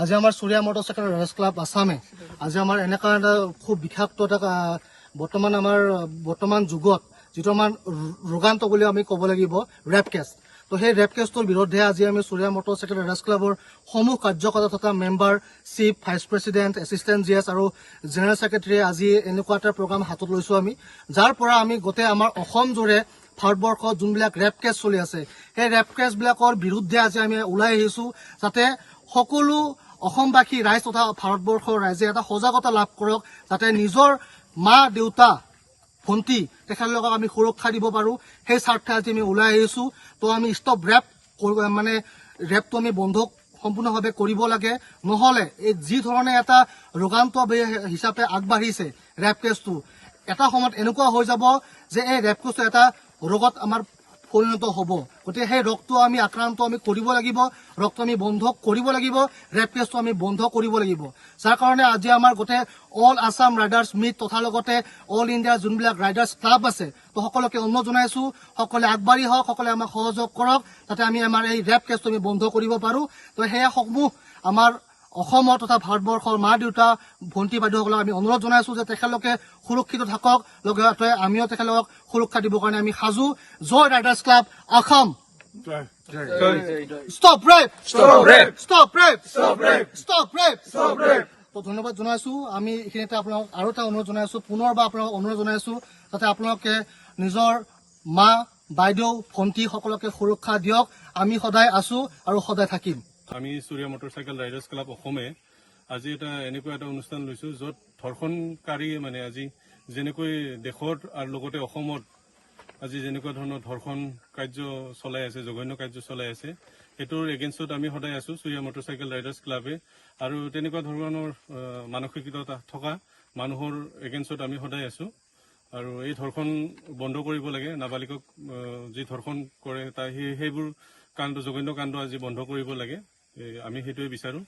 আজি আমাৰ Surya motorcycle riders club আসামে আজি আমাৰ এনেকা এটা খুব বিষাক্ত এটা বৰ্তমান যুগত যিটো আমাৰ ৰোগান্ত বুলি আমি ক'ব লাগিব ৰেপ কেছ। তো সেই ৰেপ কেছটোৰ বিৰুদ্ধে আজি আমি সূৰ্যা মটৰচাইকেল ৰাইডাৰ্ছ ক্লাবৰ সমূহ কাৰ্যকৰ্তা তথা member, chief, vice president, assistant GS আৰু জেনেৰেল ছেক্ৰেটাৰীয়ে আজি এনেকুৱা এটা প্ৰগ্ৰাম হাতত লৈছোঁ আমি, যাৰ পৰা আমি গোটেই আমাৰ অসম জোৰে ভাৰতবৰ্ষত যোনবিলাক ৰেপ কেছ চলি আছে সেই ৰেপ কেছবিলাকৰ বিৰুদ্ধে আজি আমি ওলাই আহিছোঁ, যাতে সকলো অসমবাসী ৰাইজ তথা ভাৰতবৰ্ষৰ ৰাইজে এটা সজাগতা লাভ কৰক, যাতে নিজৰ মা দেউতা ভণ্টি তেখেতলোকক আমি সুৰক্ষা দিব পাৰোঁ। সেই স্বাৰ্থে আজি আমি ওলাই আহিছোঁ। তো আমি ষ্টপ ৰেপ ৰেপটো আমি বন্ধ সম্পূৰ্ণভাৱে কৰিব লাগে, নহ'লে এই যি ধৰণে এটা ৰোগান্ত হিচাপে আগবাঢ়িছে ৰেপ কেছটো, এটা সময়ত এনেকুৱা হৈ যাব যে এই ৰেপ কেছটো এটা ৰোগত আমাৰ পৰিণত হ'ব। গতিকে সেই ৰোগটো আমি আক্ৰান্ত আমি কৰিব লাগিব, ৰোগটো আমি বন্ধ কৰিব লাগিব, ৰেপ কেছটো আমি বন্ধ কৰিব লাগিব। যাৰ কাৰণে আজি আমাৰ গোটেই অল আছাম ৰাইডাৰ্ছ মিট তথা লগতে অল ইণ্ডিয়াৰ যোনবিলাক ৰাইডাৰ্ছ ক্লাব আছে, তো সকলোকে অনুৰোধ জনাইছোঁ, সকলোৱে আগবাঢ়ি হওক, সকলোৱে আমাক সহযোগ কৰক, যাতে আমি আমাৰ এই ৰেপ কেছটো আমি বন্ধ কৰিব পাৰোঁ। তো সেয়া সমূহ আমাৰ অসমৰ তথা ভাৰতবৰ্ষৰ মা দেউতা ভণ্টি বাইদেউসকলক আমি অনুৰোধ জনাইছোঁ যে তেখেতলোকে সুৰক্ষিত থাকক, লগতে আমিও তেখেতলোকক সুৰক্ষা দিবৰ কাৰণে আমি সাজু। Joy riders club Assam. Stop rape! Stop rape! Stop rape! Stop rape! Stop rape! Stop rape! তো ধন্যবাদ জনাইছোঁ। আমি এইখিনিতে আপোনালোক আৰু এটা অনুৰোধ জনাইছোঁ, পুনৰবাৰ আপোনালোকক অনুৰোধ জনাইছোঁ যাতে আপোনালোকে নিজৰ মা বাইদেউ ভণ্টি সকলোকে সুৰক্ষা দিয়ক। আমি সদায় আছোঁ আৰু সদায় থাকিম। আমি সূৰ্যা মটৰচাইকেল ৰাইডাৰ্ছ ক্লাব অসমে আজি এটা এনেকুৱা এটা অনুষ্ঠান লৈছোঁ, য'ত ধৰ্ষণকাৰী মানে আজি যেনেকৈ দেশত আৰু লগতে অসমত আজি যেনেকুৱা ধৰণৰ ধৰ্ষণ কাৰ্য চলাই আছে, জঘন্য কাৰ্য চলাই আছে, সেইটোৰ এগেইনষ্টত আমি সদায় আছোঁ সূৰ্যা মটৰচাইকেল ৰাইডাৰ্ছ ক্লাবে। আৰু তেনেকুৱা ধৰণৰ মানসিকতা থকা মানুহৰ এগেইনষ্টত আমি সদায় আছোঁ। আৰু এই ধৰ্ষণ বন্ধ কৰিব লাগে, নাবালিকক যি ধৰ্ষণ কৰে সেইবোৰ কাণ্ড, জঘন্য কাণ্ড আজি বন্ধ কৰিব লাগে, আমি সেইটোৱে বিচাৰোঁ।